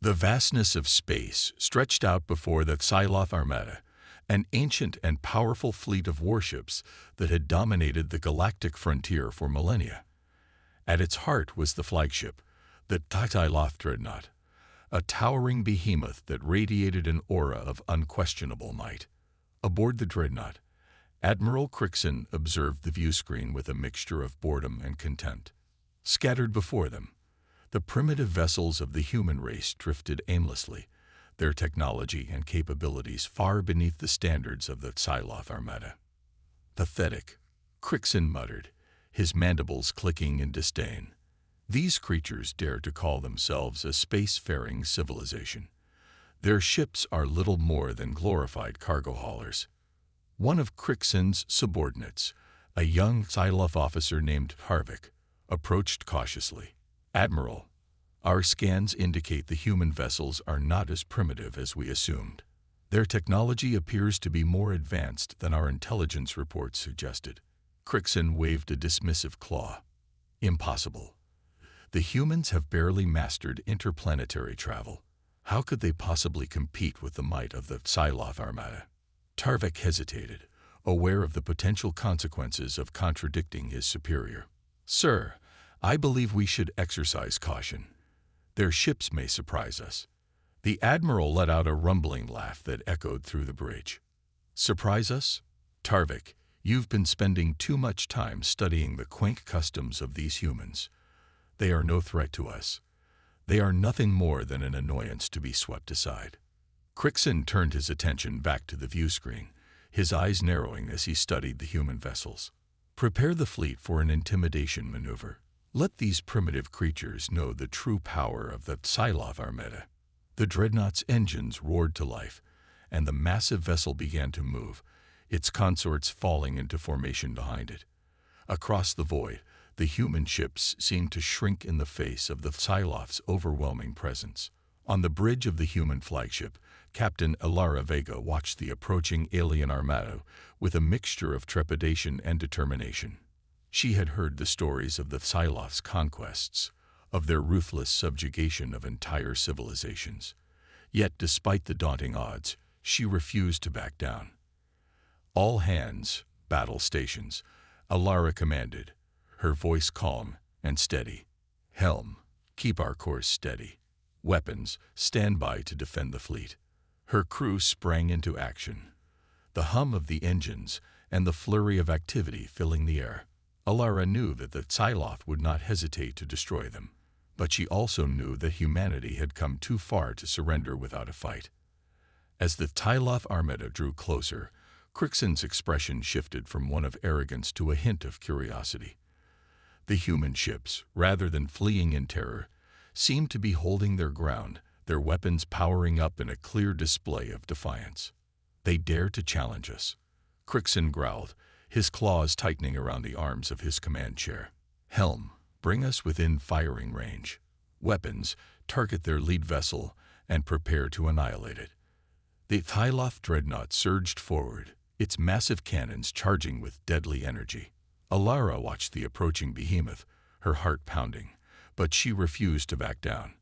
The vastness of space stretched out before the Psylloth Armada, an ancient and powerful fleet of warships that had dominated the galactic frontier for millennia. At its heart was the flagship, the Psylloth Dreadnought, a towering behemoth that radiated an aura of unquestionable might. Aboard the Dreadnought, Admiral Crixon observed the viewscreen with a mixture of boredom and contempt. Scattered before them, the primitive vessels of the human race drifted aimlessly, their technology and capabilities far beneath the standards of the Psylloth Armada. Pathetic, Crixon muttered, his mandibles clicking in disdain. These creatures dare to call themselves a spacefaring civilization. Their ships are little more than glorified cargo haulers. One of Crixon's subordinates, a young Psylloth officer named Harvick, approached cautiously. Admiral, our scans indicate the human vessels are not as primitive as we assumed. Their technology appears to be more advanced than our intelligence reports suggested. Crixon waved a dismissive claw. Impossible. The humans have barely mastered interplanetary travel. How could they possibly compete with the might of the Psylloth Armada? Tarvik hesitated, aware of the potential consequences of contradicting his superior. Sir, I believe we should exercise caution. Their ships may surprise us. The Admiral let out a rumbling laugh that echoed through the bridge. Surprise us? Tarvik, you've been spending too much time studying the quaint customs of these humans. They are no threat to us. They are nothing more than an annoyance to be swept aside. Crixon turned his attention back to the viewscreen, his eyes narrowing as he studied the human vessels. Prepare the fleet for an intimidation maneuver. Let these primitive creatures know the true power of the Psylloth Armada. The Dreadnought's engines roared to life, and the massive vessel began to move, its consorts falling into formation behind it. Across the void, the human ships seemed to shrink in the face of the Psylloth's overwhelming presence. On the bridge of the human flagship, Captain Elara Vega watched the approaching alien armada with a mixture of trepidation and determination. She had heard the stories of the Psylloth's conquests, of their ruthless subjugation of entire civilizations. Yet, despite the daunting odds, she refused to back down. All hands, battle stations, Elara commanded, her voice calm and steady. Helm, keep our course steady. Weapons, stand by to defend the fleet. Her crew sprang into action, the hum of the engines and the flurry of activity filling the air. Elara knew that the Psylloth would not hesitate to destroy them, but she also knew that humanity had come too far to surrender without a fight. As the Psylloth Armada drew closer, Crixon's expression shifted from one of arrogance to a hint of curiosity. The human ships, rather than fleeing in terror, seemed to be holding their ground, their weapons powering up in a clear display of defiance. They dare to challenge us, Crixon growled, his claws tightening around the arms of his command chair. Helm, bring us within firing range. Weapons, target their lead vessel and prepare to annihilate it. The Psylloth Dreadnought surged forward, its massive cannons charging with deadly energy. Elara watched the approaching behemoth, her heart pounding, but she refused to back down.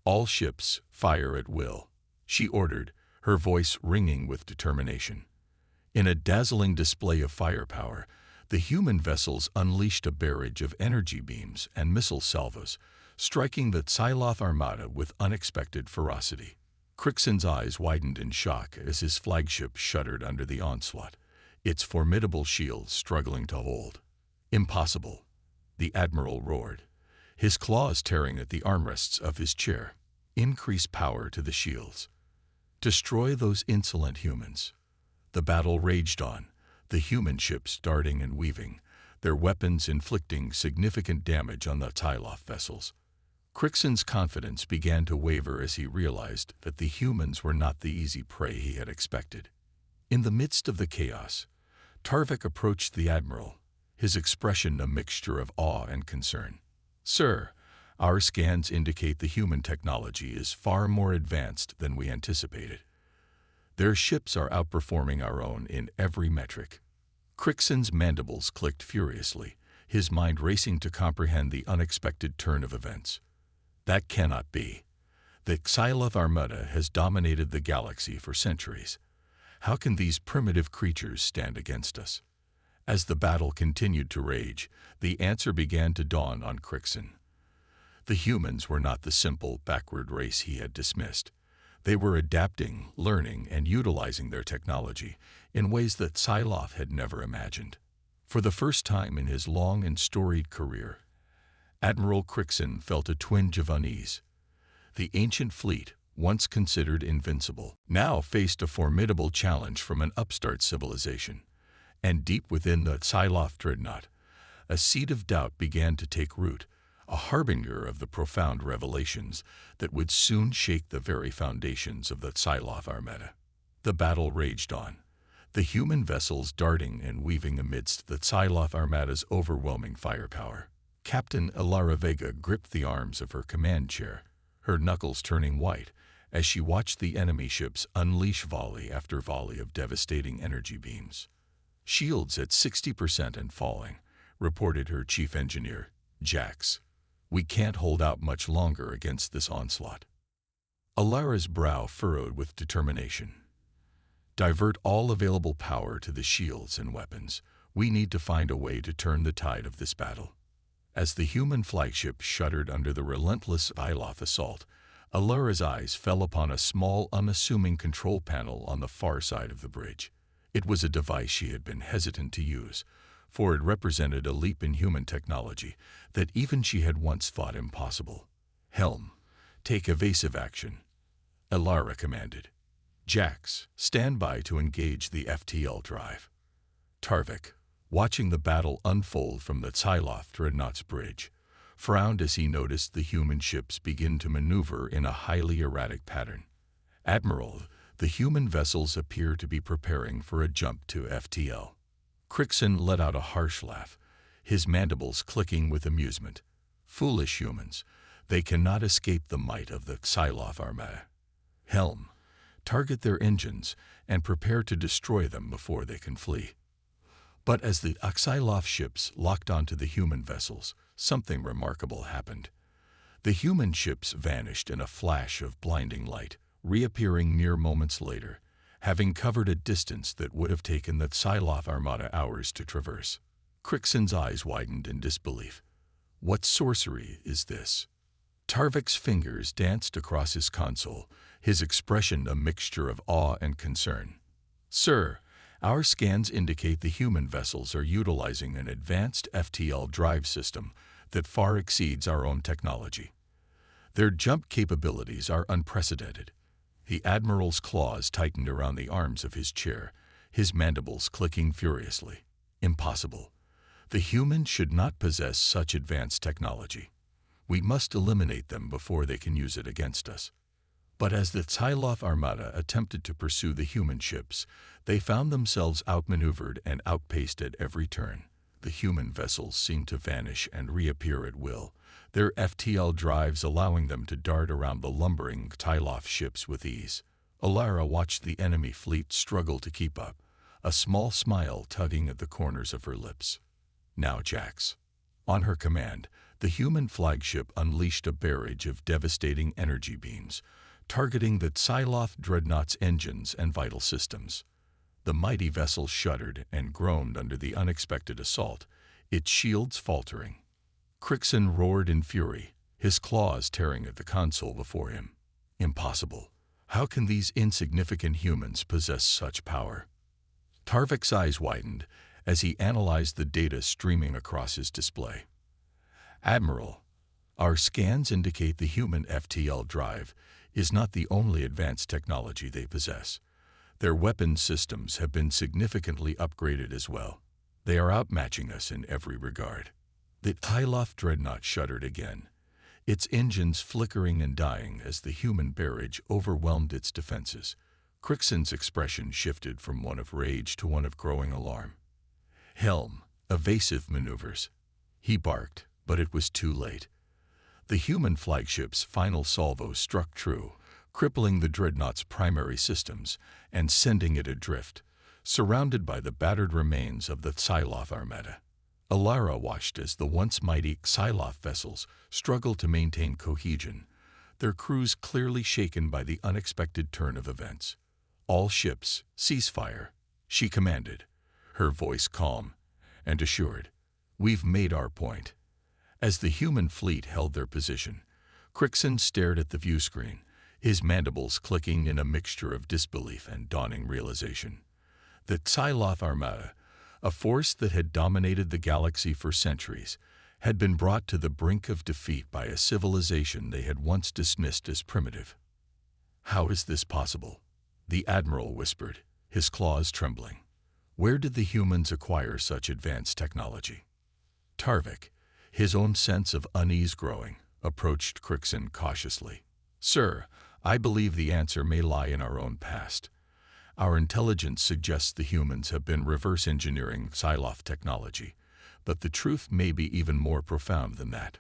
All ships, fire at will, she ordered, her voice ringing with determination. In a dazzling display of firepower, the human vessels unleashed a barrage of energy beams and missile salvos, striking the Psylloth Armada with unexpected ferocity. Crixon's eyes widened in shock as his flagship shuddered under the onslaught, its formidable shields struggling to hold. Impossible, the Admiral roared, his claws tearing at the armrests of his chair. Increase power to the shields. Destroy those insolent humans. The battle raged on, the human ships darting and weaving, their weapons inflicting significant damage on the Psylloth vessels. Crixon's confidence began to waver as he realized that the humans were not the easy prey he had expected. In the midst of the chaos, Tarvik approached the Admiral, his expression a mixture of awe and concern. Sir, our scans indicate the human technology is far more advanced than we anticipated. Their ships are outperforming our own in every metric. Crixon's mandibles clicked furiously, his mind racing to comprehend the unexpected turn of events. That cannot be. The Xylov Armada has dominated the galaxy for centuries. How can these primitive creatures stand against us? As the battle continued to rage, the answer began to dawn on Crixon. The humans were not the simple, backward race he had dismissed. They were adapting, learning, and utilizing their technology in ways that Psylocke had never imagined. For the first time in his long and storied career, Admiral Crixon felt a twinge of unease. The ancient fleet, once considered invincible, now faced a formidable challenge from an upstart civilization. And deep within the Psylocke dreadnought, a seed of doubt began to take root, a harbinger of the profound revelations that would soon shake the very foundations of the Psylocke Armada. The battle raged on, the human vessels darting and weaving amidst the Psylocke Armada's overwhelming firepower. Captain Alara Vega gripped the arms of her command chair, her knuckles turning white as she watched the enemy ships unleash volley after volley of devastating energy beams. "Shields at 60% and falling," reported her chief engineer, Jax. "We can't hold out much longer against this onslaught." Alara's brow furrowed with determination. "Divert all available power to the shields and weapons. We need to find a way to turn the tide of this battle." As the human flagship shuddered under the relentless Psylocke assault, Alara's eyes fell upon a small, unassuming control panel on the far side of the bridge. It was a device she had been hesitant to use, for it represented a leap in human technology that even she had once thought impossible. "Helm, take evasive action," Alara commanded. "Jax, stand by to engage the FTL drive." Tarvik, watching the battle unfold from the Psylocke dreadnought's bridge, frowned as he noticed the human ships begin to maneuver in a highly erratic pattern. "Admiral, the human vessels appear to be preparing for a jump to FTL." Crixon let out a harsh laugh, his mandibles clicking with amusement. "Foolish humans, they cannot escape the might of the Psylocke Armada. Helm, target their engines and prepare to destroy them before they can flee." But as the Psylocke ships locked onto the human vessels, something remarkable happened. The human ships vanished in a flash of blinding light, reappearing mere moments later, having covered a distance that would have taken the Psylocke Armada hours to traverse. Crixon's eyes widened in disbelief. What sorcery is this? Tarvik's fingers danced across his console, his expression a mixture of awe and concern. "Sir, our scans indicate the human vessels are utilizing an advanced FTL drive system that far exceeds our own technology. Their jump capabilities are unprecedented." The Admiral's claws tightened around the arms of his chair, his mandibles clicking furiously. "Impossible. The humans should not possess such advanced technology. We must eliminate them before they can use it against us." But as the Psylocke Armada attempted to pursue the human ships, they found themselves outmaneuvered and outpaced at every turn. The human vessels seemed to vanish and reappear at will, their FTL drives allowing them to dart around the lumbering Psylocke ships with ease. Alara watched the enemy fleet struggle to keep up, a small smile tugging at the corners of her lips. "Now, Jax." On her command, the human flagship unleashed a barrage of devastating energy beams, targeting the Psylocke dreadnought's engines and vital systems. The mighty vessel shuddered and groaned under the unexpected assault, its shields faltering. Crixon roared in fury, his claws tearing at the console before him. "Impossible. How can these insignificant humans possess such power?" Tarvik's eyes widened as he analyzed the data streaming across his display. "Admiral, our scans indicate the human FTL drive is not the only advanced technology they possess. Their weapons systems have been significantly upgraded as well. They are outmatching us in every regard." The Psylocke dreadnought shuddered again, its engines flickering and dying as the human barrage overwhelmed its defenses. Crixon's expression shifted from one of rage to one of growing alarm. "Helm, evasive maneuvers," he barked, but it was too late. The human flagship's final salvo struck true, crippling the dreadnought's primary systems and sending it adrift, surrounded by the battered remains of the Psylocke Armada. Alara watched as the once mighty Psylocke vessels struggled to maintain cohesion, their crews clearly shaken by the unexpected turn of events. "All ships, cease fire," she commanded, her voice calm and assured. "We've made our point." As the human fleet held their position, Crixon stared at the view screen, his mandibles clicking in a mixture of disbelief and dawning realization. The Psylocke Armada, a force that had dominated the galaxy for centuries, had been brought to the brink of defeat by a civilization they had once dismissed as primitive. "How is this possible?" the Admiral whispered, his claws trembling. "Where did the humans acquire such advanced technology?" Tarvik, his own sense of unease growing, approached Crixon cautiously. "Sir, I believe the answer may lie in our own past. Our intelligence suggests the humans have been reverse engineering Psylocke technology, but the truth may be even more profound than that."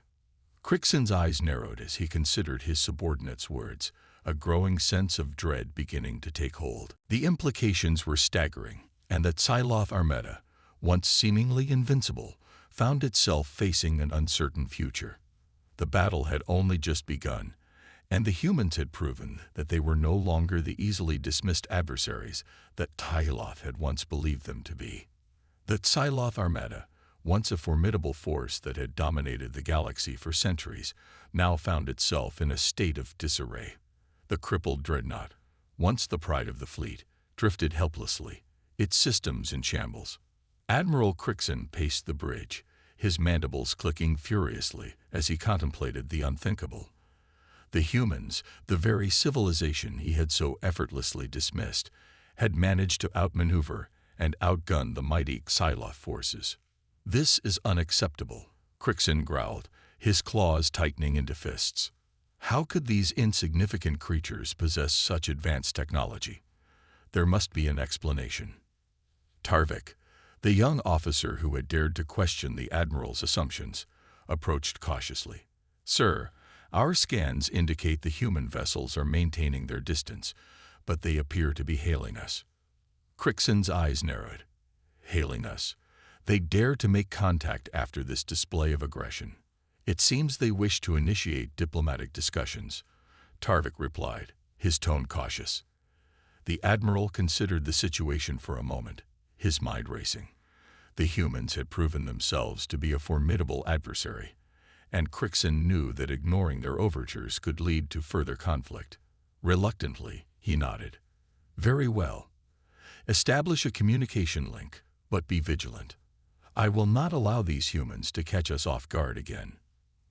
Crixon's eyes narrowed as he considered his subordinate's words, a growing sense of dread beginning to take hold. The implications were staggering, and the Psylocke Armada, once seemingly invincible, found itself facing an uncertain future. The battle had only just begun, and the humans had proven that they were no longer the easily dismissed adversaries that Psylocke had once believed them to be. The Psylocke Armada, once a formidable force that had dominated the galaxy for centuries, now found itself in a state of disarray. The crippled dreadnought, once the pride of the fleet, drifted helplessly, its systems in shambles. Admiral Crixon paced the bridge, his mandibles clicking furiously as he contemplated the unthinkable. The humans, the very civilization he had so effortlessly dismissed, had managed to outmaneuver and outgun the mighty Psylocke forces. "This is unacceptable," Crixon growled, his claws tightening into fists. "How could these insignificant creatures possess such advanced technology? There must be an explanation." Tarvik, the young officer who had dared to question the Admiral's assumptions, approached cautiously. "Sir, our scans indicate the human vessels are maintaining their distance, but they appear to be hailing us." Crixon's eyes narrowed. "Hailing us? They dare to make contact after this display of aggression. It seems they wish to initiate diplomatic discussions," Tarvik replied, his tone cautious. The Admiral considered the situation for a moment, his mind racing. The humans had proven themselves to be a formidable adversary, and Crixon knew that ignoring their overtures could lead to further conflict. Reluctantly, he nodded. "Very well. Establish a communication link, but be vigilant. I will not allow these humans to catch us off guard again."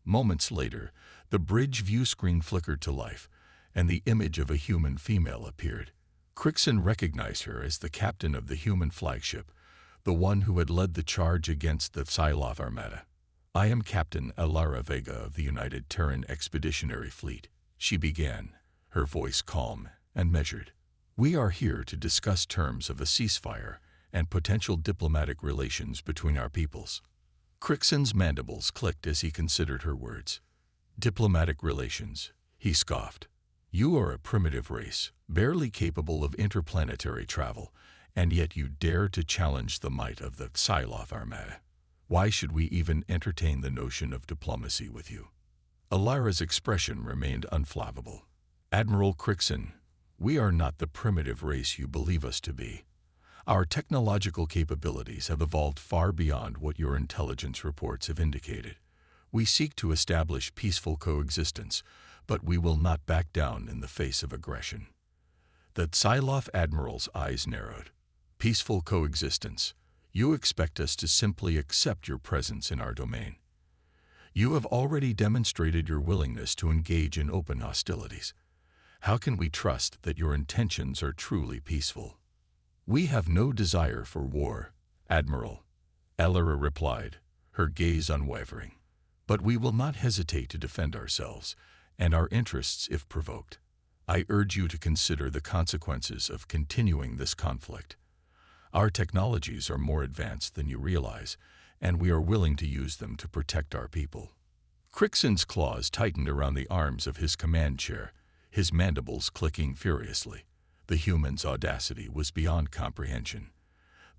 Moments later, the bridge view screen flickered to life, and the image of a human female appeared. Crixon recognized her as the captain of the human flagship, the one who had led the charge against the Psylocke Armada. "I am Captain Alara Vega of the United Terran Expeditionary Fleet," she began, her voice calm and measured. "We are here to discuss terms of a ceasefire and potential diplomatic relations between our peoples." Crixon's mandibles clicked as he considered her words. "Diplomatic relations," he scoffed. "You are a primitive race, barely capable of interplanetary travel, and yet you dare to challenge the might of the Psylocke Armada. Why should we even entertain the notion of diplomacy with you?" Alara's expression remained unflappable. "Admiral Crixon, we are not the primitive race you believe us to be. Our technological capabilities have evolved far beyond what your intelligence reports have indicated. We seek to establish peaceful coexistence, but we will not back down in the face of aggression." The Psylocke Admiral's eyes narrowed. "Peaceful coexistence? You expect us to simply accept your presence in our domain? You have already demonstrated your willingness to engage in open hostilities. How can we trust that your intentions are truly peaceful?" "We have no desire for war, Admiral," Alara replied, her gaze unwavering. "But we will not hesitate to defend ourselves and our interests if provoked. I urge you to consider the consequences of continuing this conflict. Our technologies are more advanced than you realize, and we are willing to use them to protect our people." Crixon's claws tightened around the arms of his command chair, his mandibles clicking furiously. The human's audacity was beyond comprehension.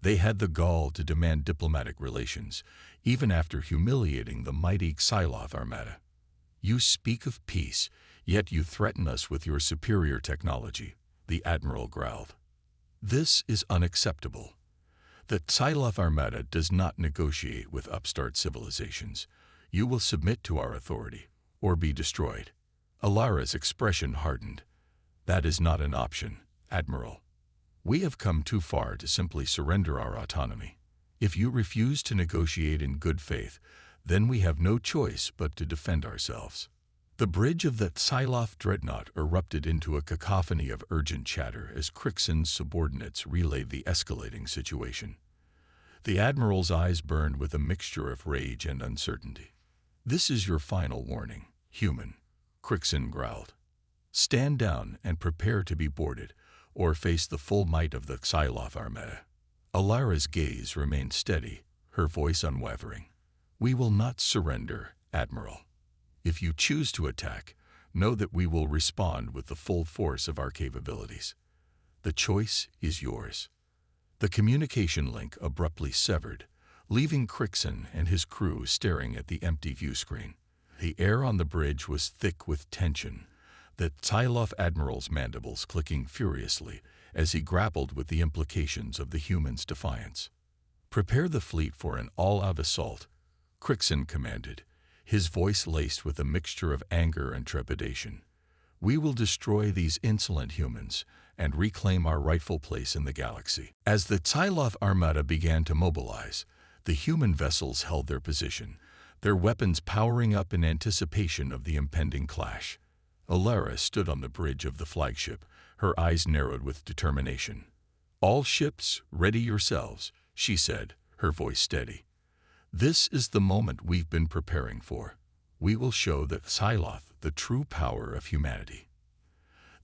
They had the gall to demand diplomatic relations, even after humiliating the mighty Psylocke Armada. "You speak of peace, Yet you threaten us with your superior technology, the Admiral growled. This is unacceptable. The Psyloph Armada does not negotiate with upstart civilizations. You will submit to our authority, or be destroyed. Alara's expression hardened. That is not an option, Admiral. We have come too far to simply surrender our autonomy. If you refuse to negotiate in good faith, then we have no choice but to defend ourselves. The bridge of the Psyloph dreadnought erupted into a cacophony of urgent chatter as Crixon's subordinates relayed the escalating situation. The Admiral's eyes burned with a mixture of rage and uncertainty. This is your final warning, human, Crixon growled. Stand down and prepare to be boarded, or face the full might of the Psyloph Armada. Alara's gaze remained steady, her voice unwavering. We will not surrender, Admiral. If you choose to attack, know that we will respond with the full force of our capabilities. The choice is yours. The communication link abruptly severed, leaving Crixon and his crew staring at the empty view screen. The air on the bridge was thick with tension, the Psyloph Admiral's mandibles clicking furiously as he grappled with the implications of the human's defiance. Prepare the fleet for an all-out assault, Crixon commanded, his voice laced with a mixture of anger and trepidation. We will destroy these insolent humans and reclaim our rightful place in the galaxy. As the Psyloph Armada began to mobilize, the human vessels held their position, their weapons powering up in anticipation of the impending clash. Alara stood on the bridge of the flagship, her eyes narrowed with determination. All ships, ready yourselves, she said, her voice steady. This is the moment we've been preparing for. We will show the Psyloph the true power of humanity.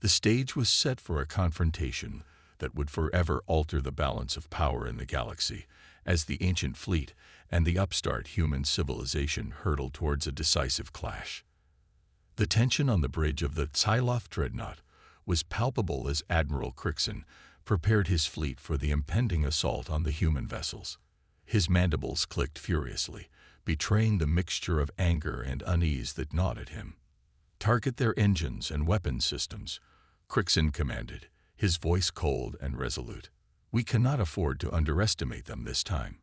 The stage was set for a confrontation that would forever alter the balance of power in the galaxy, as the ancient fleet and the upstart human civilization hurtled towards a decisive clash. The tension on the bridge of the Psyloph dreadnought was palpable as Admiral Crixon prepared his fleet for the impending assault on the human vessels. His mandibles clicked furiously, betraying the mixture of anger and unease that gnawed at him. Target their engines and weapons systems, Crixon commanded, his voice cold and resolute. We cannot afford to underestimate them this time.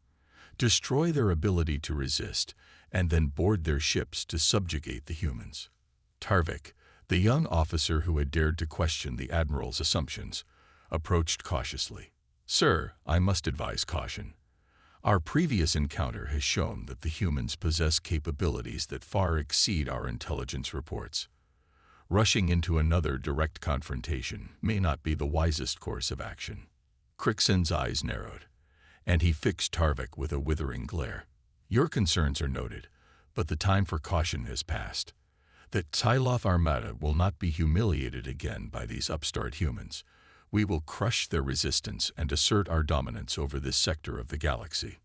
Destroy their ability to resist, and then board their ships to subjugate the humans. Tarvik, the young officer who had dared to question the Admiral's assumptions, approached cautiously. Sir, I must advise caution. Our previous encounter has shown that the humans possess capabilities that far exceed our intelligence reports. Rushing into another direct confrontation may not be the wisest course of action. Crixon's eyes narrowed, and he fixed Tarvik with a withering glare. Your concerns are noted, but the time for caution has passed. The Psyloph Armada will not be humiliated again by these upstart humans. We will crush their resistance and assert our dominance over this sector of the galaxy.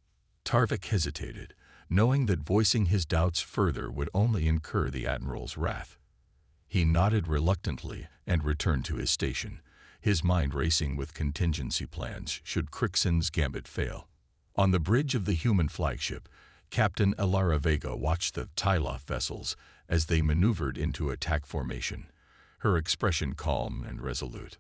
Tarvik hesitated, knowing that voicing his doubts further would only incur the Admiral's wrath. He nodded reluctantly and returned to his station, his mind racing with contingency plans should Crixon's gambit fail. On the bridge of the human flagship, Captain Alara Vega watched the Psyloph vessels as they maneuvered into attack formation, her expression calm and resolute.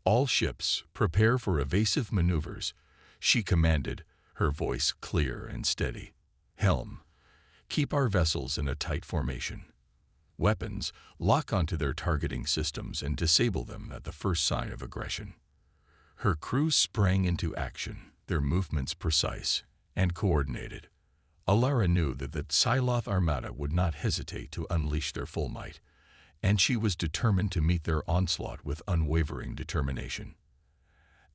All ships, prepare for evasive maneuvers, she commanded, her voice clear and steady. Helm, keep our vessels in a tight formation. Weapons, lock onto their targeting systems and disable them at the first sign of aggression. Her crew sprang into action, their movements precise and coordinated. Alara knew that the Psyloph Armada would not hesitate to unleash their full might, and she was determined to meet their onslaught with unwavering determination.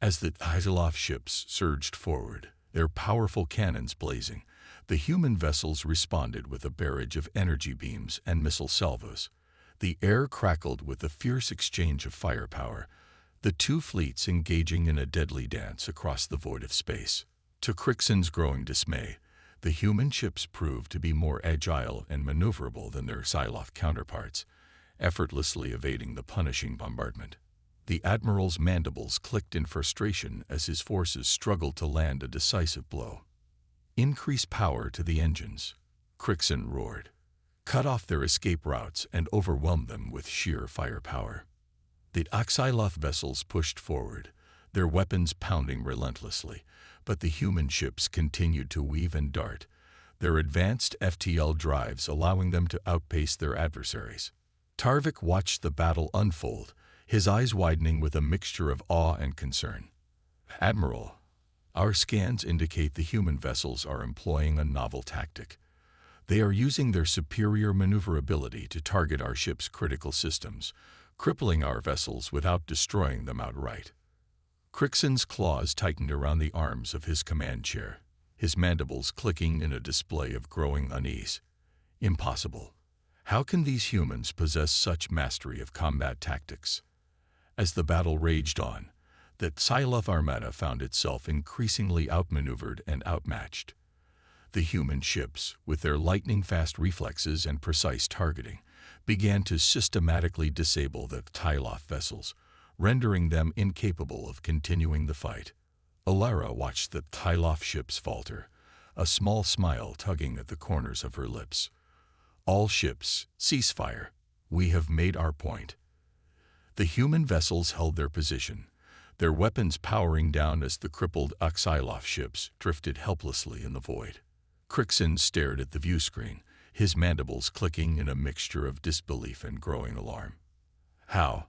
As the Psyloph ships surged forward, their powerful cannons blazing, the human vessels responded with a barrage of energy beams and missile salvos. The air crackled with the fierce exchange of firepower, the two fleets engaging in a deadly dance across the void of space. To Crixon's growing dismay, the human ships proved to be more agile and maneuverable than their Psyloph counterparts, effortlessly evading the punishing bombardment. The Admiral's mandibles clicked in frustration as his forces struggled to land a decisive blow. Increase power to the engines, Crixon roared. cut off their escape routes, and overwhelmed them with sheer firepower. The Oxyloth vessels pushed forward, their weapons pounding relentlessly, but the human ships continued to weave and dart, their advanced FTL drives allowing them to outpace their adversaries. Tarvik watched the battle unfold, his eyes widening with a mixture of awe and concern. "Admiral, our scans indicate the human vessels are employing a novel tactic. They are using their superior maneuverability to target our ship's critical systems, crippling our vessels without destroying them outright." Crixon's claws tightened around the arms of his command chair, his mandibles clicking in a display of growing unease. Impossible. How can these humans possess such mastery of combat tactics? As the battle raged on, the Psyloph Armada found itself increasingly outmaneuvered and outmatched. The human ships, with their lightning-fast reflexes and precise targeting, began to systematically disable the Psyloph vessels, rendering them incapable of continuing the fight. Alara watched the Psyloph ships falter, a small smile tugging at the corners of her lips. "All ships, cease fire. We have made our point." The human vessels held their position, their weapons powering down as the crippled Oxyloth ships drifted helplessly in the void. Crixon stared at the viewscreen, his mandibles clicking in a mixture of disbelief and growing alarm. How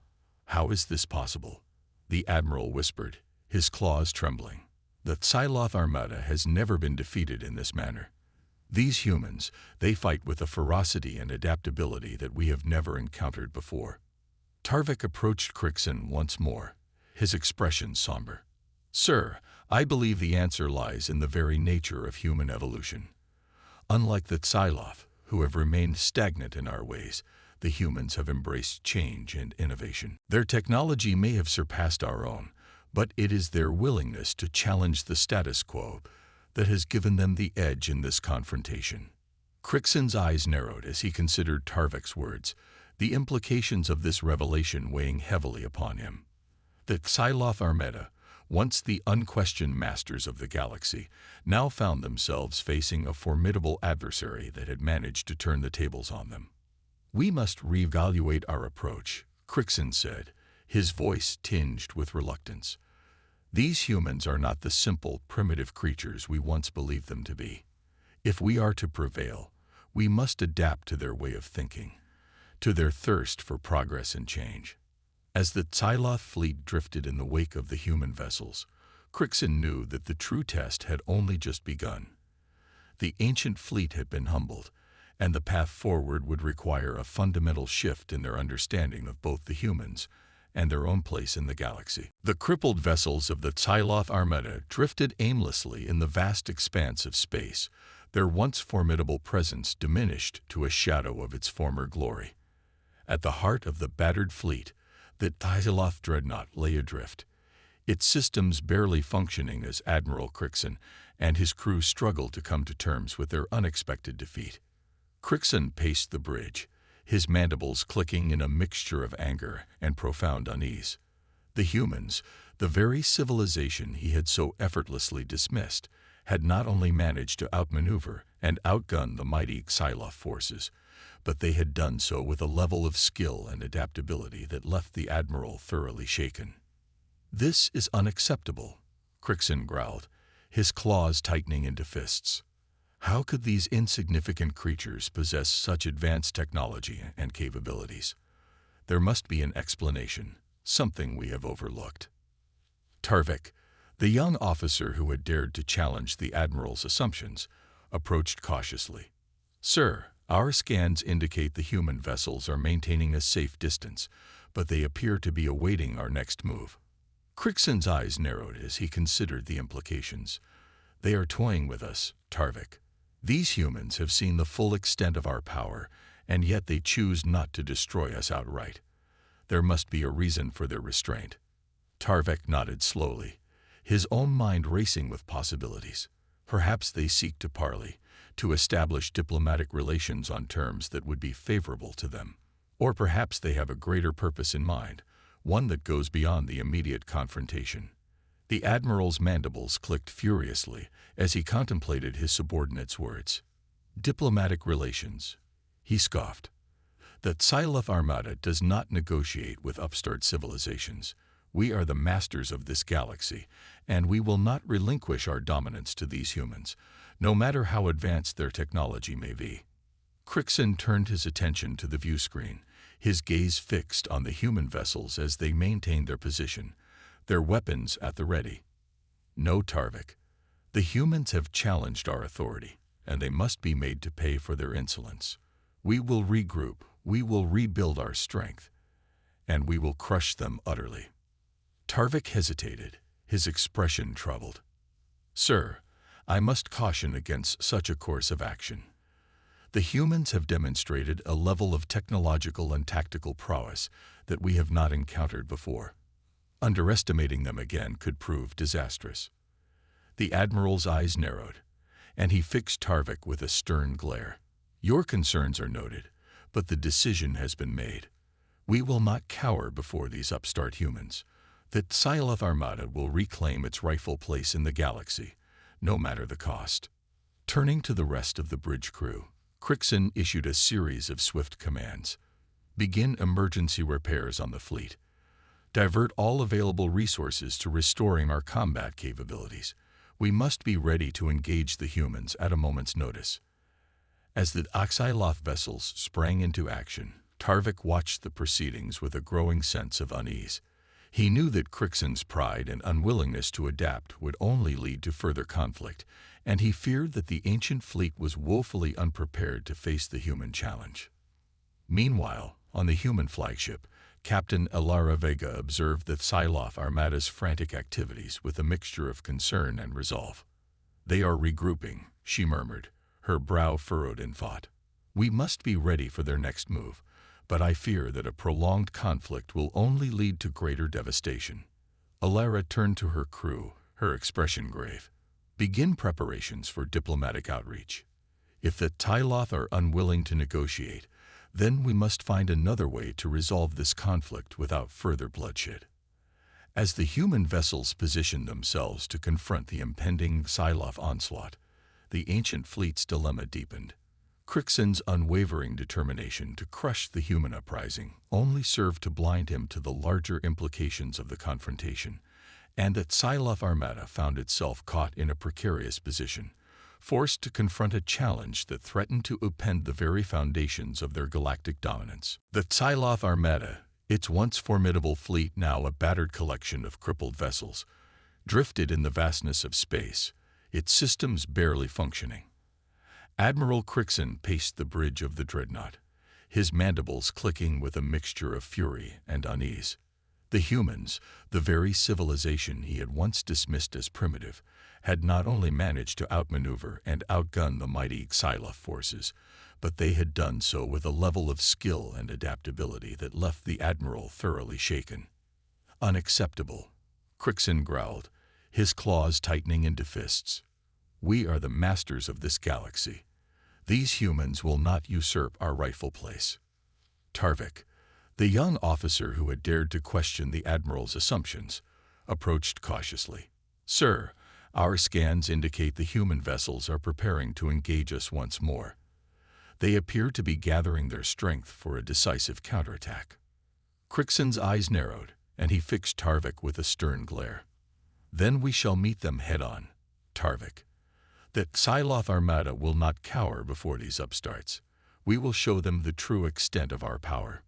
is this possible?" the Admiral whispered, his claws trembling. "The Psyloph Armada has never been defeated in this manner. These humans, they fight with a ferocity and adaptability that we have never encountered before." Tarvik approached Crixon once more, his expression somber. "Sir, I believe the answer lies in the very nature of human evolution. Unlike the Psyloph, who have remained stagnant in our ways, the humans have embraced change and innovation. Their technology may have surpassed our own, but it is their willingness to challenge the status quo that has given them the edge in this confrontation." Crixon's eyes narrowed as he considered Tarvik's words, the implications of this revelation weighing heavily upon him. The Psyloph Armada, once the unquestioned masters of the galaxy, now found themselves facing a formidable adversary that had managed to turn the tables on them. "We must reevaluate our approach," Crixon said, his voice tinged with reluctance. "These humans are not the simple, primitive creatures we once believed them to be. If we are to prevail, we must adapt to their way of thinking, to their thirst for progress and change." As the Psyloph fleet drifted in the wake of the human vessels, Crixon knew that the true test had only just begun. The ancient fleet had been humbled, and the path forward would require a fundamental shift in their understanding of both the humans and their own place in the galaxy. The crippled vessels of the Psyloph Armada drifted aimlessly in the vast expanse of space, their once formidable presence diminished to a shadow of its former glory. At the heart of the battered fleet, the Psyloph dreadnought lay adrift, its systems barely functioning as Admiral Crixon and his crew struggled to come to terms with their unexpected defeat. Crixon paced the bridge, his mandibles clicking in a mixture of anger and profound unease. The humans, the very civilization he had so effortlessly dismissed, had not only managed to outmaneuver and outgun the mighty Psyloph forces, but they had done so with a level of skill and adaptability that left the Admiral thoroughly shaken. "This is unacceptable," Crixon growled, his claws tightening into fists. "How could these insignificant creatures possess such advanced technology and capabilities? There must be an explanation, something we have overlooked." Tarvik, the young officer who had dared to challenge the Admiral's assumptions, approached cautiously. "Sir, our scans indicate the human vessels are maintaining a safe distance, but they appear to be awaiting our next move." Crixon's eyes narrowed as he considered the implications. "They are toying with us, Tarvik. These humans have seen the full extent of our power, and yet they choose not to destroy us outright. There must be a reason for their restraint." Tarvik nodded slowly, his own mind racing with possibilities. Perhaps they seek to parley, to establish diplomatic relations on terms that would be favorable to them. Or perhaps they have a greater purpose in mind, one that goes beyond the immediate confrontation. The Admiral's mandibles clicked furiously as he contemplated his subordinate's words. "Diplomatic relations. He scoffed. The Psyloph Armada does not negotiate with upstart civilizations. We are the masters of this galaxy, and we will not relinquish our dominance to these humans, no matter how advanced their technology may be. Crixon turned his attention to the view screen, his gaze fixed on the human vessels as they maintained their position, their weapons at the ready. No, Tarvik. The humans have challenged our authority, and they must be made to pay for their insolence. We will regroup, we will rebuild our strength, and we will crush them utterly. Tarvik hesitated, his expression troubled. Sir, I must caution against such a course of action. The humans have demonstrated a level of technological and tactical prowess that we have not encountered before. Underestimating them again could prove disastrous. The Admiral's eyes narrowed, and he fixed Tarvik with a stern glare. Your concerns are noted, but the decision has been made. We will not cower before these upstart humans. The Psyloph Armada will reclaim its rightful place in the galaxy, no matter the cost. Turning to the rest of the bridge crew, Crixon issued a series of swift commands. Begin emergency repairs on the fleet. Divert all available resources to restoring our combat capabilities. We must be ready to engage the humans at a moment's notice. As the Psyloph vessels sprang into action, Tarvik watched the proceedings with a growing sense of unease. He knew that Crixon's pride and unwillingness to adapt would only lead to further conflict, and he feared that the ancient fleet was woefully unprepared to face the human challenge. Meanwhile, on the human flagship, Captain Elara Vega observed the Psyloph Armada's frantic activities with a mixture of concern and resolve. They are regrouping, she murmured, her brow furrowed in thought. We must be ready for their next move, but I fear that a prolonged conflict will only lead to greater devastation. Elara turned to her crew, her expression grave. Begin preparations for diplomatic outreach. If the Psyloph are unwilling to negotiate, then we must find another way to resolve this conflict without further bloodshed. As the human vessels positioned themselves to confront the impending Psyloph onslaught, the ancient fleet's dilemma deepened. Crixon's unwavering determination to crush the human uprising only served to blind him to the larger implications of the confrontation, and that Psyloph Armada found itself caught in a precarious position, forced to confront a challenge that threatened to upend the very foundations of their galactic dominance. The Psyloph Armada, its once formidable fleet now a battered collection of crippled vessels, drifted in the vastness of space, its systems barely functioning. Admiral Crixon paced the bridge of the dreadnought, his mandibles clicking with a mixture of fury and unease. The humans, the very civilization he had once dismissed as primitive, had not only managed to outmaneuver and outgun the mighty Psyloph forces, but they had done so with a level of skill and adaptability that left the Admiral thoroughly shaken. Unacceptable, Crixon growled, his claws tightening into fists. We are the masters of this galaxy. These humans will not usurp our rightful place. Tarvik, the young officer who had dared to question the Admiral's assumptions, approached cautiously. Sir, our scans indicate the human vessels are preparing to engage us once more. They appear to be gathering their strength for a decisive counterattack. Crixon's eyes narrowed, and he fixed Tarvik with a stern glare. Then we shall meet them head-on, Tarvik. The Psyloph Armada will not cower before these upstarts. We will show them the true extent of our power.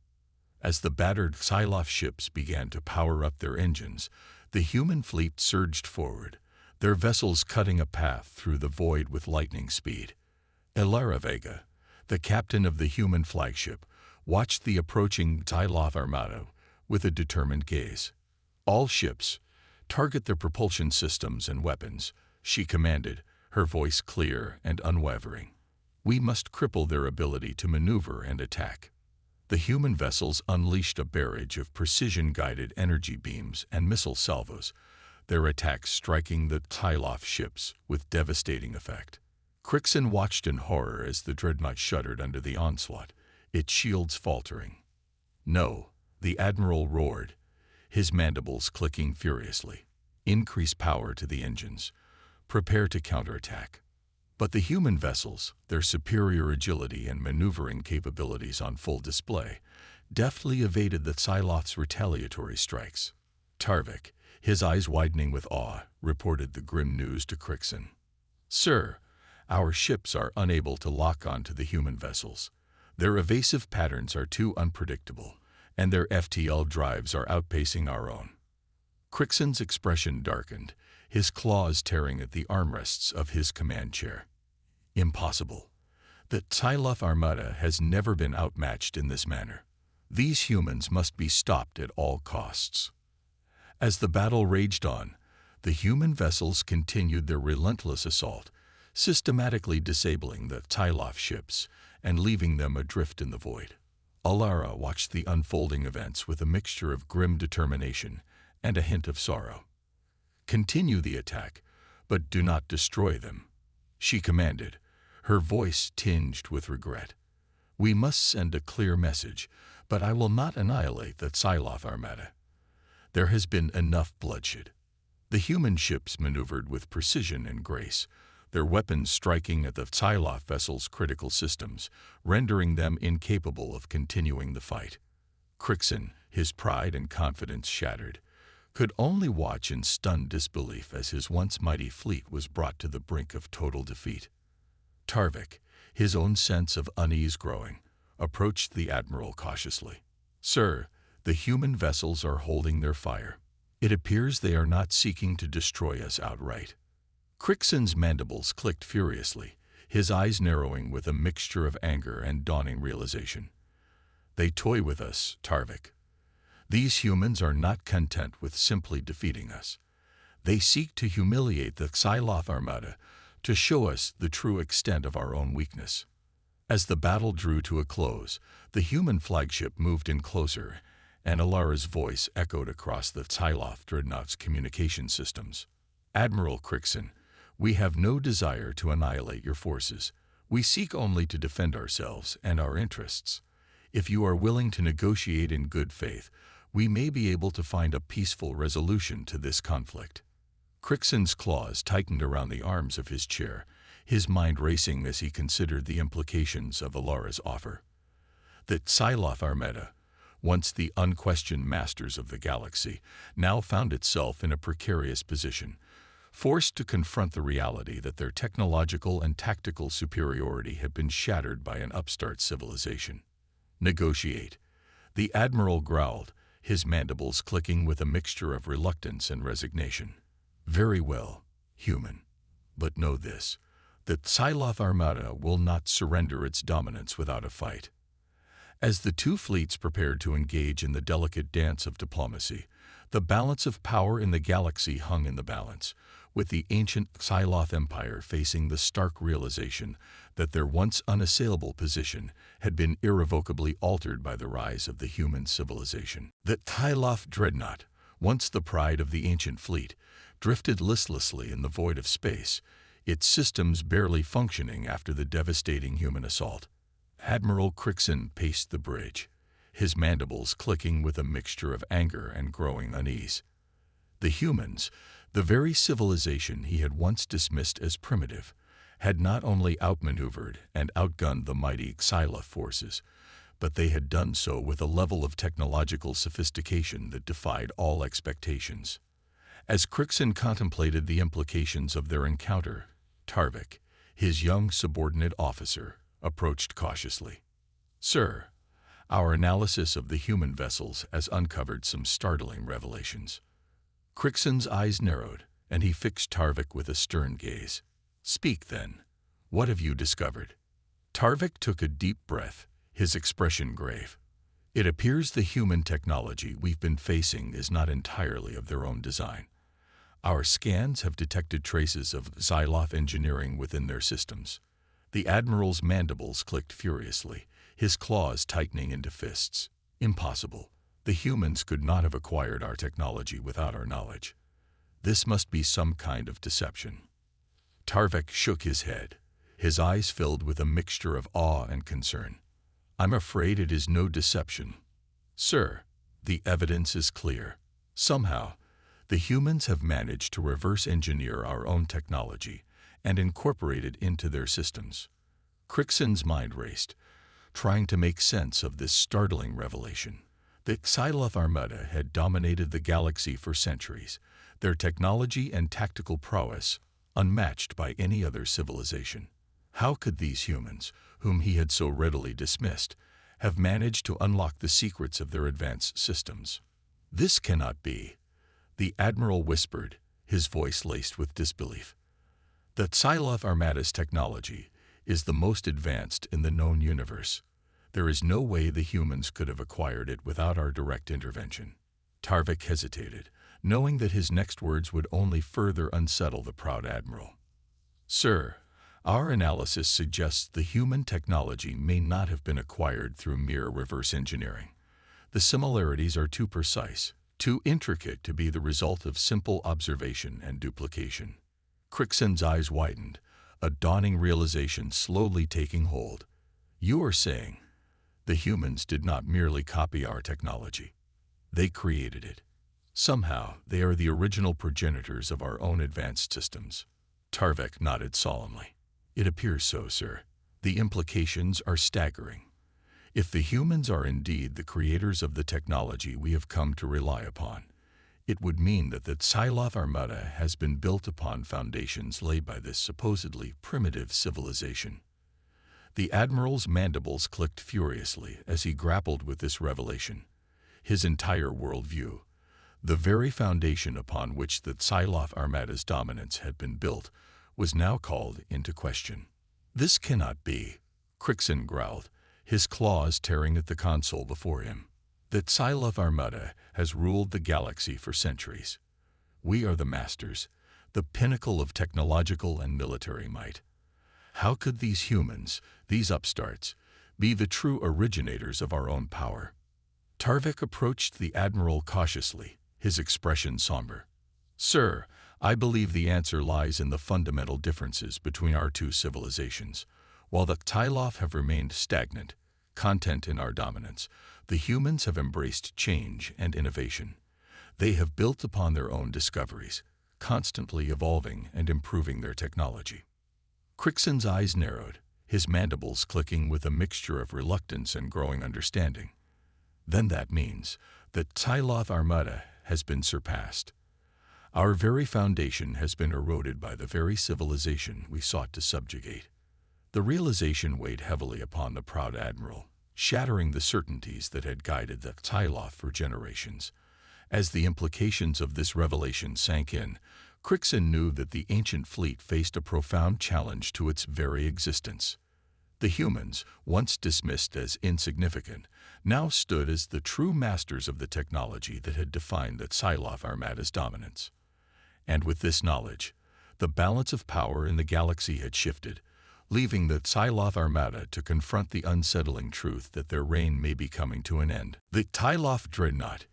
As the battered Psyloph ships began to power up their engines, the human fleet surged forward, their vessels cutting a path through the void with lightning speed. Elara Vega, the captain of the human flagship, watched the approaching Psyloph Armada with a determined gaze. All ships, target their propulsion systems and weapons, she commanded, her voice clear and unwavering. We must cripple their ability to maneuver and attack. The human vessels unleashed a barrage of precision-guided energy beams and missile salvos, their attacks striking the Psyloph ships with devastating effect. Crixon watched in horror as the dreadnought shuddered under the onslaught, its shields faltering. No, the Admiral roared, his mandibles clicking furiously. Increase power to the engines. Prepare to counterattack. But the human vessels, their superior agility and maneuvering capabilities on full display, deftly evaded the Psylof's retaliatory strikes. Tarvik, his eyes widening with awe, reported the grim news to Crixon. "Sir, our ships are unable to lock onto the human vessels. Their evasive patterns are too unpredictable, and their FTL drives are outpacing our own." Crixon's expression darkened, his claws tearing at the armrests of his command chair. "Impossible. The Psylof Armada has never been outmatched in this manner. These humans must be stopped at all costs." As the battle raged on, the human vessels continued their relentless assault, systematically disabling the Psylof ships and leaving them adrift in the void. Alara watched the unfolding events with a mixture of grim determination and a hint of sorrow. "Continue the attack, but do not destroy them," she commanded, her voice tinged with regret. "We must send a clear message, but I will not annihilate the Psylof Armada. There has been enough bloodshed." The human ships maneuvered with precision and grace, their weapons striking at the Psylof vessel's critical systems, rendering them incapable of continuing the fight. Crixon, his pride and confidence shattered, could only watch in stunned disbelief as his once mighty fleet was brought to the brink of total defeat. Tarvik, his own sense of unease growing, approached the admiral cautiously. "Sir, the human vessels are holding their fire. It appears they are not seeking to destroy us outright." Crixon's mandibles clicked furiously, his eyes narrowing with a mixture of anger and dawning realization. "They toy with us, Tarvik. These humans are not content with simply defeating us. They seek to humiliate the Psylof Armada to show us the true extent of our own weakness." As the battle drew to a close, the human flagship moved in closer, and Alara's voice echoed across the Psylof dreadnought's communication systems. "Admiral Crixon, we have no desire to annihilate your forces. We seek only to defend ourselves and our interests. If you are willing to negotiate in good faith, we may be able to find a peaceful resolution to this conflict." Crixon's claws tightened around the arms of his chair, his mind racing as he considered the implications of Alara's offer. The Psylof Armada, once the unquestioned masters of the galaxy, now found itself in a precarious position, forced to confront the reality that their technological and tactical superiority had been shattered by an upstart civilization. "Negotiate," the admiral growled, his mandibles clicking with a mixture of reluctance and resignation. "Very well, human. But know this, the Psylof Armada will not surrender its dominance without a fight." As the two fleets prepared to engage in the delicate dance of diplomacy, the balance of power in the galaxy hung in the balance, with the ancient Psylof Empire facing the stark realization that their once unassailable position had been irrevocably altered by the rise of the human civilization. The Psylof dreadnought, once the pride of the ancient fleet, drifted listlessly in the void of space, its systems barely functioning after the devastating human assault. Admiral Crixon paced the bridge, his mandibles clicking with a mixture of anger and growing unease. The humans, the very civilization he had once dismissed as primitive, had not only outmaneuvered and outgunned the mighty Psylof forces, but they had done so with a level of technological sophistication that defied all expectations. As Crixon contemplated the implications of their encounter, Tarvik, his young subordinate officer, approached cautiously. "Sir, our analysis of the human vessels has uncovered some startling revelations." Crixon's eyes narrowed, and he fixed Tarvik with a stern gaze. "Speak, then. What have you discovered?" Tarvik took a deep breath, his expression grave. "It appears the human technology we've been facing is not entirely of their own design. Our scans have detected traces of Psylof engineering within their systems." The admiral's mandibles clicked furiously, his claws tightening into fists. "Impossible. The humans could not have acquired our technology without our knowledge. This must be some kind of deception." Tarvik shook his head, his eyes filled with a mixture of awe and concern. "I'm afraid it is no deception. Sir, the evidence is clear. Somehow, the humans have managed to reverse engineer our own technology and incorporated into their systems. Crixon's mind raced, trying to make sense of this startling revelation. The Xyloth Armada had dominated the galaxy for centuries, their technology and tactical prowess unmatched by any other civilization. How could these humans, whom he had so readily dismissed, have managed to unlock the secrets of their advanced systems? "This cannot be," the Admiral whispered, his voice laced with disbelief. "The Xyloth Armada's technology is the most advanced in the known universe. There is no way the humans could have acquired it without our direct intervention." Tarvik hesitated, knowing that his next words would only further unsettle the proud admiral. "Sir, our analysis suggests the human technology may not have been acquired through mere reverse engineering. The similarities are too precise, too intricate to be the result of simple observation and duplication." Crixon's eyes widened, a dawning realization slowly taking hold. "You are saying the humans did not merely copy our technology. They created it. Somehow, they are the original progenitors of our own advanced systems." Tarvik nodded solemnly. "It appears so, sir. The implications are staggering. If the humans are indeed the creators of the technology we have come to rely upon, it would mean that the Xyloth Armada has been built upon foundations laid by this supposedly primitive civilization." The Admiral's mandibles clicked furiously as he grappled with this revelation. His entire worldview, the very foundation upon which the Xyloth Armada's dominance had been built, was now called into question. "This cannot be," Crixon growled, his claws tearing at the console before him. "The Xyloth Armada has ruled the galaxy for centuries. We are the masters, the pinnacle of technological and military might. How could these humans, these upstarts, be the true originators of our own power?" Tarvik approached the Admiral cautiously, his expression somber. "Sir, I believe the answer lies in the fundamental differences between our two civilizations. While the Xyloth have remained stagnant, content in our dominance, the humans have embraced change and innovation. They have built upon their own discoveries, constantly evolving and improving their technology." Crixon's eyes narrowed, his mandibles clicking with a mixture of reluctance and growing understanding. "Then that means that Xyloth Armada has been surpassed. Our very foundation has been eroded by the very civilization we sought to subjugate." The realization weighed heavily upon the proud admiral, shattering the certainties that had guided the Xyloth for generations. As the implications of this revelation sank in, Crixon knew that the ancient fleet faced a profound challenge to its very existence. The humans, once dismissed as insignificant, now stood as the true masters of the technology that had defined the Xyloth Armada's dominance. And with this knowledge, the balance of power in the galaxy had shifted, leaving the Xyloth Armada to confront the unsettling truth that their reign may be coming to an end. The Xyloth dreadnought,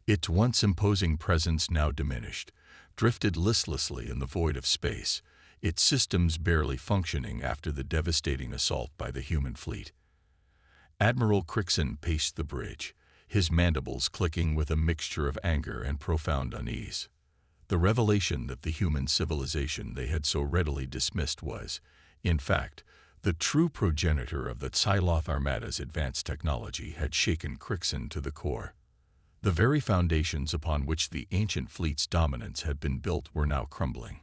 its once imposing presence now diminished, drifted listlessly in the void of space, its systems barely functioning after the devastating assault by the human fleet. Admiral Crixon paced the bridge, his mandibles clicking with a mixture of anger and profound unease. The revelation that the human civilization they had so readily dismissed was, in fact, the true progenitor of the Xyloth Armada's advanced technology had shaken Crixon to the core. The very foundations upon which the ancient fleet's dominance had been built were now crumbling,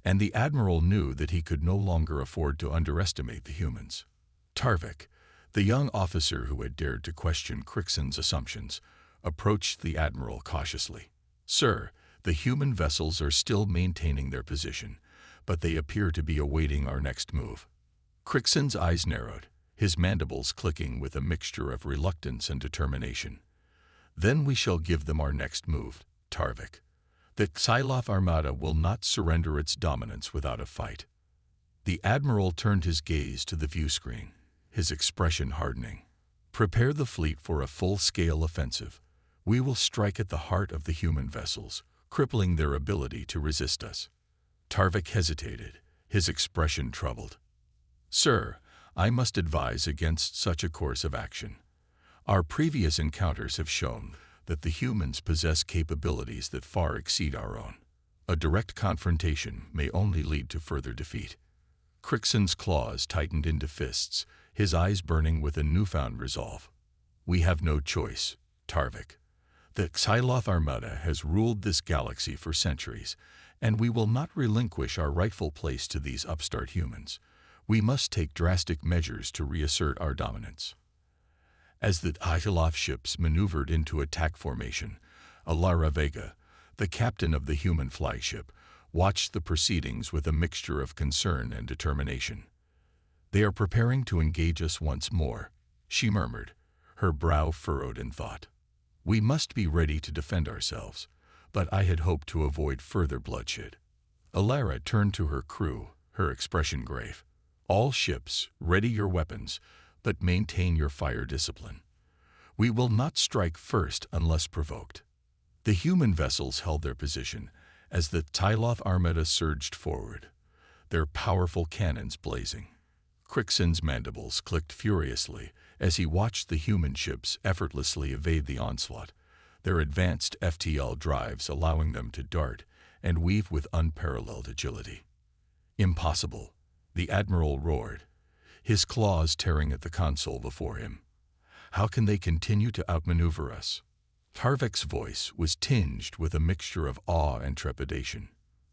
and the admiral knew that he could no longer afford to underestimate the humans. Tarvik, the young officer who had dared to question Crixon's assumptions, approached the admiral cautiously. "Sir, the human vessels are still maintaining their position, but they appear to be awaiting our next move." Crixon's eyes narrowed, his mandibles clicking with a mixture of reluctance and determination. "Then we shall give them our next move, Tarvik. The Xyloth Armada will not surrender its dominance without a fight." The admiral turned his gaze to the viewscreen, his expression hardening. "Prepare the fleet for a full-scale offensive. We will strike at the heart of the human vessels, crippling their ability to resist us." Tarvik hesitated, his expression troubled. "Sir, I must advise against such a course of action. Our previous encounters have shown that the humans possess capabilities that far exceed our own. A direct confrontation may only lead to further defeat." Crixon's claws tightened into fists, his eyes burning with a newfound resolve. We have no choice, Tarvik. The Xyloth Armada has ruled this galaxy for centuries, and we will not relinquish our rightful place to these upstart humans. We must take drastic measures to reassert our dominance. As the Xyloth ships maneuvered into attack formation, Alara Vega, the captain of the human flagship, watched the proceedings with a mixture of concern and determination. They are preparing to engage us once more, she murmured, her brow furrowed in thought. We must be ready to defend ourselves, but I had hoped to avoid further bloodshed. Alara turned to her crew, her expression grave. All ships, ready your weapons, but maintain your fire discipline. We will not strike first unless provoked. The human vessels held their position as the Xyloth Armada surged forward, their powerful cannons blazing. Crixon's mandibles clicked furiously as he watched the human ships effortlessly evade the onslaught, their advanced FTL drives allowing them to dart and weave with unparalleled agility. Impossible, the Admiral roared, his claws tearing at the console before him. How can they continue to outmaneuver us? Tarvik's voice was tinged with a mixture of awe and trepidation.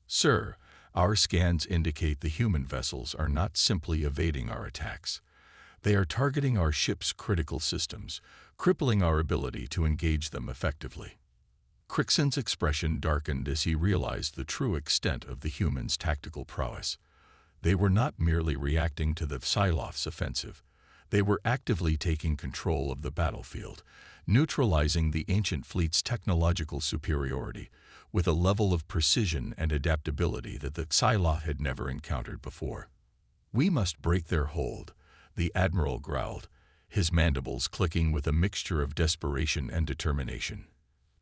Sir, our scans indicate the human vessels are not simply evading our attacks. They are targeting our ship's critical systems, crippling our ability to engage them effectively. Crixon's expression darkened as he realized the true extent of the humans' tactical prowess. They were not merely reacting to the Xyloth's offensive. They were actively taking control of the battlefield, neutralizing the ancient fleet's technological superiority with a level of precision and adaptability that the Xyloth had never encountered before. We must break their hold, the Admiral growled, his mandibles clicking with a mixture of desperation and determination.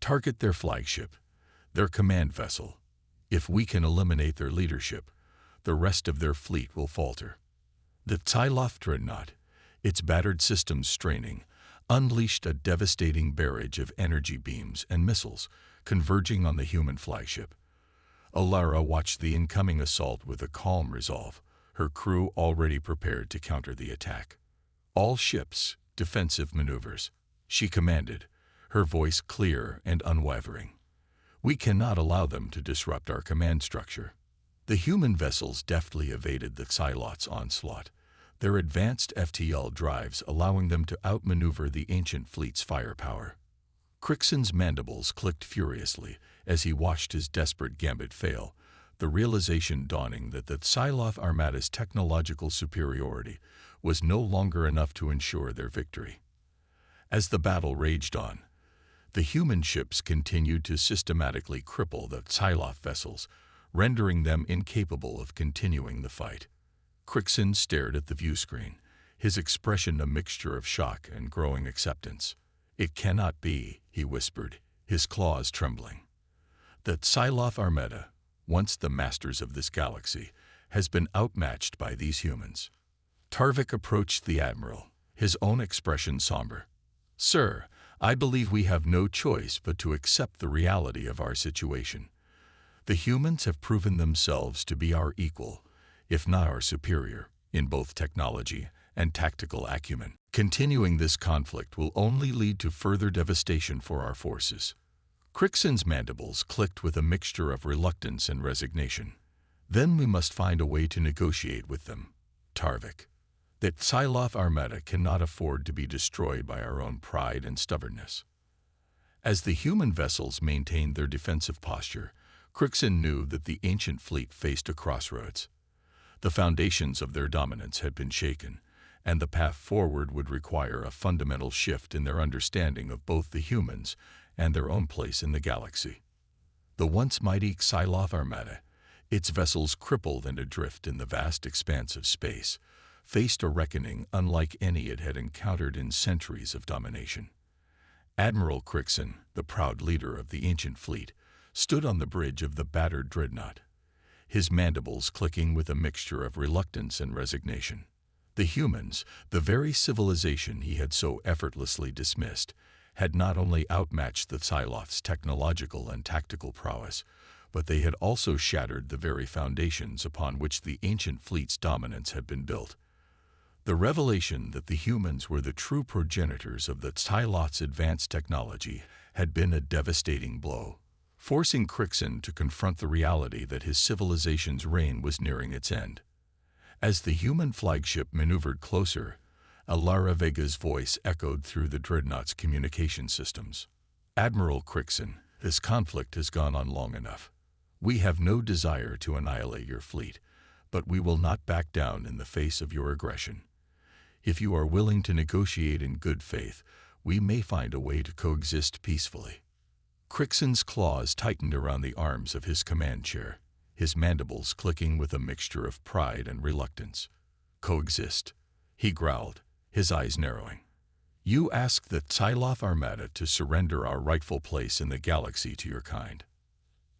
Target their flagship, their command vessel. If we can eliminate their leadership, the rest of their fleet will falter. The Xyloth dreadnought, its battered systems straining, unleashed a devastating barrage of energy beams and missiles converging on the human flagship. Alara watched the incoming assault with a calm resolve, her crew already prepared to counter the attack. All ships, defensive maneuvers, she commanded, her voice clear and unwavering. We cannot allow them to disrupt our command structure. The human vessels deftly evaded the Xyloth's onslaught, their advanced FTL drives allowing them to outmaneuver the ancient fleet's firepower. Crixon's mandibles clicked furiously as he watched his desperate gambit fail, the realization dawning that the Xyloth Armada's technological superiority was no longer enough to ensure their victory. As the battle raged on, the human ships continued to systematically cripple the Xyloth vessels, rendering them incapable of continuing the fight. Crixon stared at the viewscreen, his expression a mixture of shock and growing acceptance. It cannot be, he whispered, his claws trembling. The Xyloth Armada, once the masters of this galaxy, has been outmatched by these humans. Tarvik approached the Admiral, his own expression somber. Sir, I believe we have no choice but to accept the reality of our situation. The humans have proven themselves to be our equal, if not our superior, in both technology and tactical acumen. Continuing this conflict will only lead to further devastation for our forces. Crixon's mandibles clicked with a mixture of reluctance and resignation. Then we must find a way to negotiate with them, Tarvik. That Xyloth Armada cannot afford to be destroyed by our own pride and stubbornness. As the human vessels maintained their defensive posture, Crixon knew that the ancient fleet faced a crossroads. The foundations of their dominance had been shaken, and the path forward would require a fundamental shift in their understanding of both the humans and their own place in the galaxy. The once mighty Xyloth Armada, its vessels crippled and adrift in the vast expanse of space, faced a reckoning unlike any it had encountered in centuries of domination. Admiral Crixon, the proud leader of the ancient fleet, stood on the bridge of the battered dreadnought, his mandibles clicking with a mixture of reluctance and resignation. The humans, the very civilization he had so effortlessly dismissed, had not only outmatched the Xyloth's technological and tactical prowess, but they had also shattered the very foundations upon which the ancient fleet's dominance had been built. The revelation that the humans were the true progenitors of the Psylloth's advanced technology had been a devastating blow, forcing Crixon to confront the reality that his civilization's reign was nearing its end. As the human flagship maneuvered closer, Alara Vega's voice echoed through the dreadnought's communication systems. "Admiral Crixon, this conflict has gone on long enough. We have no desire to annihilate your fleet, but we will not back down in the face of your aggression. If you are willing to negotiate in good faith, we may find a way to coexist peacefully." Crixon's claws tightened around the arms of his command chair, his mandibles clicking with a mixture of pride and reluctance. "Coexist," he growled, his eyes narrowing. "You ask the Psylloth Armada to surrender our rightful place in the galaxy to your kind."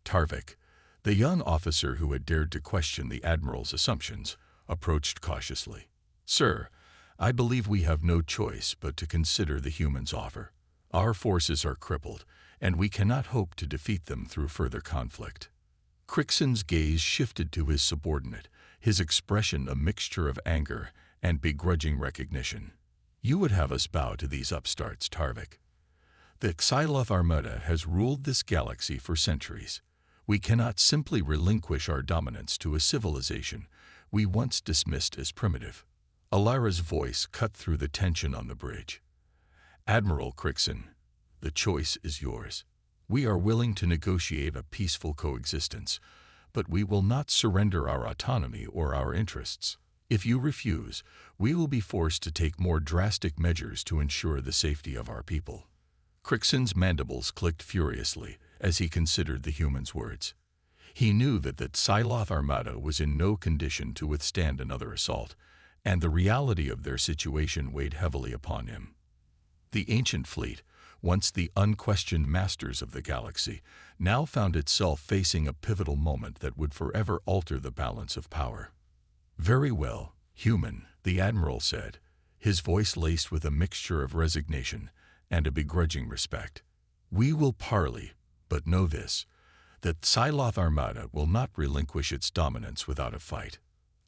Tarvik, the young officer who had dared to question the Admiral's assumptions, approached cautiously. "Sir, I believe we have no choice but to consider the humans' offer. Our forces are crippled, and we cannot hope to defeat them through further conflict." Crixon's gaze shifted to his subordinate, his expression a mixture of anger and begrudging recognition. "You would have us bow to these upstarts, Tarvik. The Psylloth Armada has ruled this galaxy for centuries. We cannot simply relinquish our dominance to a civilization we once dismissed as primitive." Alara's voice cut through the tension on the bridge. "Admiral Crixon, the choice is yours. We are willing to negotiate a peaceful coexistence, but we will not surrender our autonomy or our interests. If you refuse, we will be forced to take more drastic measures to ensure the safety of our people." Crixon's mandibles clicked furiously as he considered the human's words. He knew that the Psylloth Armada was in no condition to withstand another assault, and the reality of their situation weighed heavily upon him. The ancient fleet, once the unquestioned masters of the galaxy, now found itself facing a pivotal moment that would forever alter the balance of power. "Very well, human," the Admiral said, his voice laced with a mixture of resignation and a begrudging respect. "We will parley, but know this, that Psylloth Armada will not relinquish its dominance without a fight."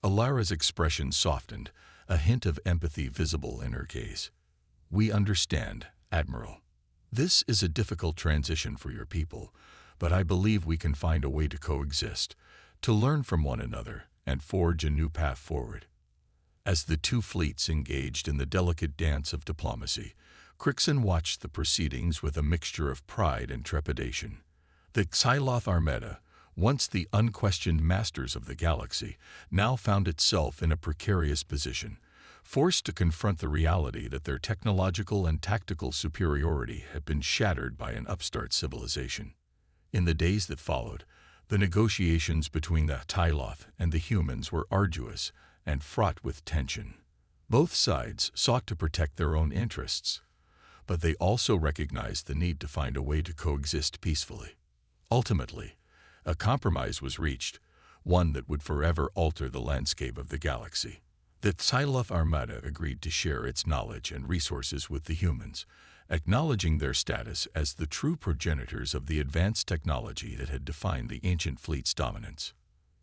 Alara's expression softened, a hint of empathy visible in her gaze. "We understand, Admiral. This is a difficult transition for your people, but I believe we can find a way to coexist, to learn from one another, and forge a new path forward." As the two fleets engaged in the delicate dance of diplomacy, Crixon watched the proceedings with a mixture of pride and trepidation. The Psylloth Armada, once the unquestioned masters of the galaxy, now found itself in a precarious position, forced to confront the reality that their technological and tactical superiority had been shattered by an upstart civilization. In the days that followed, the negotiations between the Psylloth and the humans were arduous and fraught with tension. Both sides sought to protect their own interests, but they also recognized the need to find a way to coexist peacefully. Ultimately, a compromise was reached, one that would forever alter the landscape of the galaxy. The Psylloth Armada agreed to share its knowledge and resources with the humans, acknowledging their status as the true progenitors of the advanced technology that had defined the ancient fleet's dominance.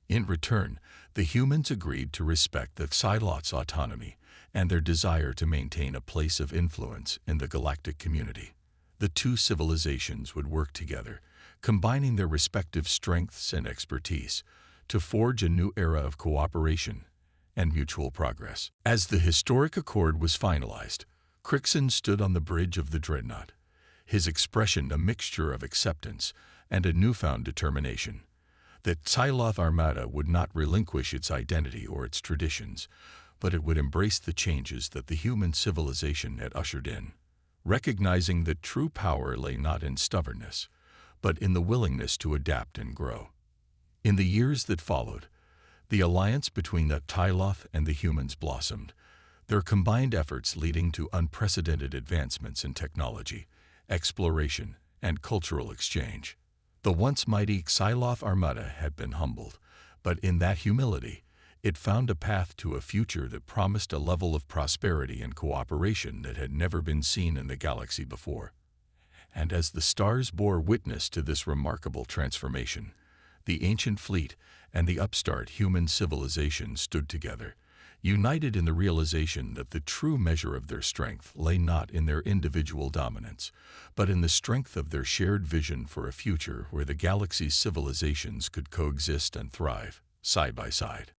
In return, the humans agreed to respect the Psylloth's autonomy and their desire to maintain a place of influence in the galactic community. The two civilizations would work together, combining their respective strengths and expertise to forge a new era of cooperation and mutual progress. As the historic accord was finalized, Crixon stood on the bridge of the dreadnought, his expression a mixture of acceptance and a newfound determination. The Psylloth Armada would not relinquish its identity or its traditions, but it would embrace the changes that the human civilization had ushered in, recognizing that true power lay not in stubbornness, but in the willingness to adapt and grow. In the years that followed, the alliance between the Psylloth and the humans blossomed, their combined efforts leading to unprecedented advancements in technology, exploration, and cultural exchange. The once mighty Psylloth Armada had been humbled, but in that humility, it found a path to a future that promised a level of prosperity and cooperation that had never been seen in the galaxy before. And as the stars bore witness to this remarkable transformation, The ancient fleet and the upstart human civilization stood together, united in the realization that the true measure of their strength lay not in their individual dominance, but in the strength of their shared vision for a future where the galaxy's civilizations could coexist and thrive, side by side.